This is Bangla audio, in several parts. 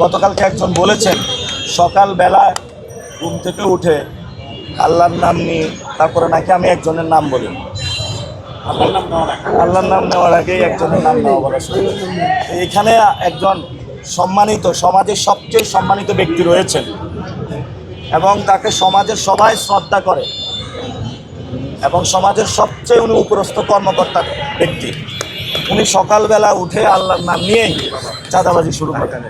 গতকালকে একজন বলেছেন সকালবেলা ঘুম থেকে উঠে আল্লাহর নাম নিয়ে তারপরে নাকি আমি একজনের নাম বলি, আল্লাহর নাম নেওয়ার আগেই একজনের নাম নেওয়া বলা শুরু। এখানে একজন সম্মানিত, সমাজের সবচেয়ে সম্মানিত ব্যক্তি রয়েছেন এবং তাকে সমাজের সবাই শ্রদ্ধা করে এবং সমাজের সবচেয়ে উনি উপরস্থ কর্মকর্তা ব্যক্তি। উনি সকালবেলা উঠে আল্লাহর নাম নিয়েই চাঁদাবাজি শুরু করেন,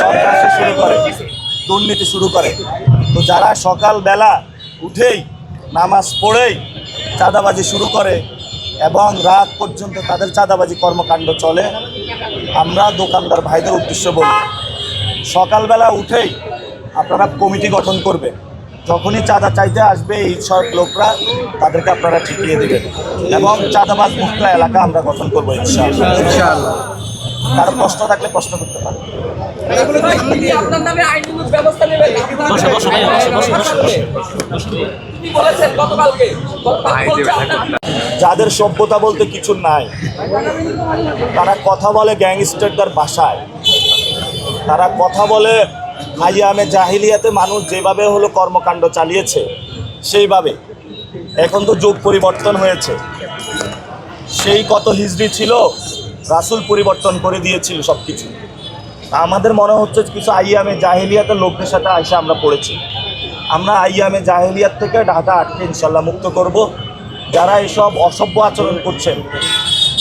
সন্ত্রাসী শুরু করে, দুর্নীতি শুরু করে। তো যারা সকালবেলা উঠেই নামাজ পড়েই চাঁদাবাজি শুরু করে এবং রাত পর্যন্ত তাদের চাঁদাবাজি কর্মকাণ্ড চলে, আমরা দোকানদার ভাইদের উদ্দেশ্য বলি, সকালবেলা উঠেই আপনারা কমিটি গঠন করবেন। যখনই চাঁদা চাইতে আসবে এই সব লোকরা, তাদেরকে আপনারা ঠিকিয়ে দেবেন এবং চাঁদাবাজ মুক্ত এলাকা আমরা গঠন করবো ইনশাআল্লাহ। কারো প্রশ্ন থাকলে প্রশ্ন করতে পারে। যাদের সভ্যতা বলতে কিছু নাই, তারা কথা বলে গ্যাংস্টারদের ভাষায়, তারা কথা বলে আইয়ামে জাহিলিয়াতে মানুষ যেভাবে হলো কর্মকাণ্ড চালিয়েছে সেইভাবে। এখন তো যুগ পরিবর্তন হয়েছে, সেই কত হিজরি ছিল, রাসূল পরিবর্তন করে দিয়েছিল সব কিছু। আমাদের মনে হচ্ছে কিছু আইয়ামে জাহিলিয়াতের লোকদের সাথে আইসা আমরা পড়েছি। আমরা আইয়ামে জাহিলিয়াত থেকে ঢাকা আটকে ইনশাল্লাহ মুক্ত করব। যারা এসব অসভ্য আচরণ করছেন,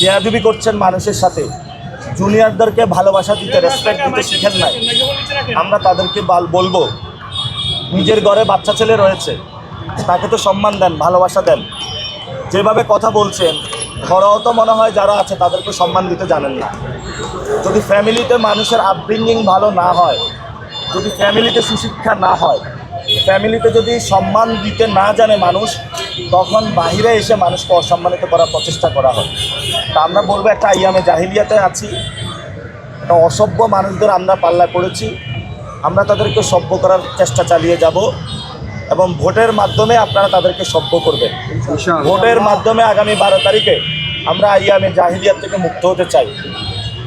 বেয়াদবি করছেন মানুষের সাথে, জুনিয়রদেরকে ভালোবাসা দিতে, রেসপেক্ট দিতে শিখেন নাই, আমরা তাদেরকে বলবো নিজের ঘরে বাচ্চা ছেলে রয়েছে, তাকে তো সম্মান দেন, ভালোবাসা দেন। যেভাবে কথা বলছেন, ঘরেও তো মনে হয় যারা আছে তাদেরকে সম্মান দিতে জানেন না। যদি ফ্যামিলিতে মানুষের আপব্রিঙ্গিং ভালো না হয়, যদি ফ্যামিলিতে সুশিক্ষা না হয়, ফ্যামিলিতে যদি সম্মান দিতে না জানে মানুষ, তখন বাহিরে এসে মানুষকে অসম্মানিত করার প্রচেষ্টা করা হয়। তা আমরা বলবো, একটা আইয়ামে জাহিলিয়াতে আছি, একটা অসভ্য মানুষদের আমরা পাল্লা করেছি, আমরা তাদেরকে সভ্য করার চেষ্টা চালিয়ে যাব এবং ভোটের মাধ্যমে আপনারা তাদেরকে সভ্য করবেন। ভোটের মাধ্যমে আগামী 12 তারিখে আমরা আইয়ামে জাহিলিয়াত থেকে মুক্ত হতে চাই।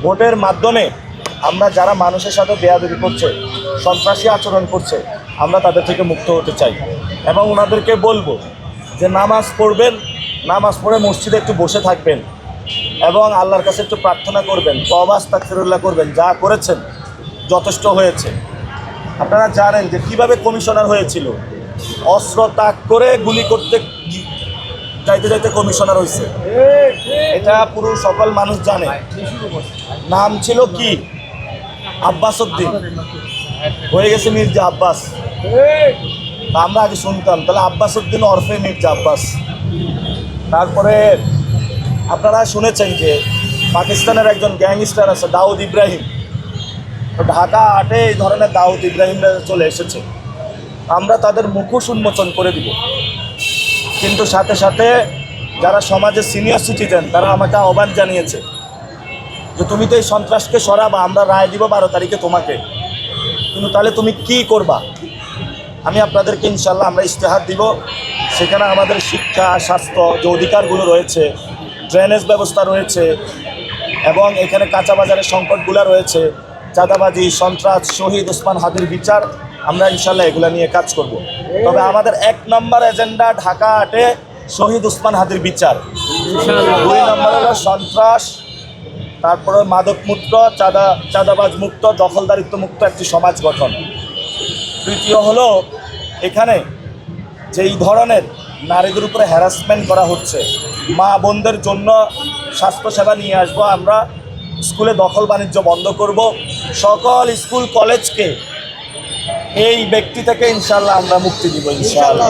ভোটের মাধ্যমে আমরা যারা মানুষের সাথে বেয়াদবি করছে, সন্ত্রাসী আচরণ করছে, আমরা তাদের থেকে মুক্ত হতে চাই এবং ওনাদেরকে বলবো যে নামাজ পড়বেন, নামাজ পড়ে মসজিদে একটু বসে থাকবেন এবং আল্লাহর কাছে একটু প্রার্থনা করবেন, তওবা আস্তাগফিরুল্লাহ করবেন। যা করেছেন যথেষ্ট হয়েছে। আপনারা জানেন যে কীভাবে কমিশনার হয়েছিল, অস্ত্র তাক করে গুলি করতে যাইতে যাইতে কমিশনার হয়েছে, এটা পুরো সকল মানুষ জানে। নাম ছিল কি? আব্বাস উদ্দিন, হয়ে গেছে মির্জা আব্বাস। আমরা আগে শুনতাম, তাহলে আব্বাস উদ্দিন ওরফে মির্জা আব্বাস। তারপরে আপনারা শুনেছেন যে পাকিস্তানের একজন গ্যাংস্টার আছে দাউদ ইব্রাহিম, ঢাকা 8-এ এই ধরনের দাউদ ইব্রাহিমরা চলে এসেছে। আমরা তাদের মুখোশ উন্মোচন করে দিব। কিন্তু সাথে সাথে যারা সমাজের সিনিয়র সিটিজেন, তারা আমাকে আহ্বান জানিয়েছে যে তুমি তো এই সন্ত্রাসকে সরাবা, আমরা রায় দিব 12 তারিখে তোমাকে, কিন্তু তাহলে তুমি কি করবা? আমি আপনাদেরকে ইনশাল্লাহ আমরা ইশতেহার দিব, সেখানে আমাদের শিক্ষা, স্বাস্থ্য যে অধিকারগুলো রয়েছে, ড্রেনেজ ব্যবস্থা রয়েছে এবং এখানে কাঁচা বাজারের সংকটগুলো রয়েছে, চাঁদাবাজি, সন্ত্রাস, শহীদ ওসমান হাদির বিচার, আমরা ইনশাল্লাহ এগুলো নিয়ে কাজ করব। তবে আমাদের 1 নম্বর এজেন্ডা ঢাকা 8-এ শহীদ ওসমান হাদির বিচার, 2 নম্বর হলো সন্ত্রাস, তারপরে মাদকমুক্ত, চাঁদাবাজ মুক্ত, দখলদারিত্ব মুক্ত একটি সমাজ গঠন, 3য় হলো এখানে যেই ধরনের নারীদের উপরে হ্যারাসমেন্ট করা হচ্ছে, মা বোনদের জন্য স্বাস্থ্যসেবা নিয়ে আসবো আমরা, স্কুলে দখল বাণিজ্য বন্ধ করব, সকল স্কুল কলেজকে এই ব্যক্তি থেকে ইনশাআল্লাহ আমরা মুক্তি দিব ইনশাআল্লাহ।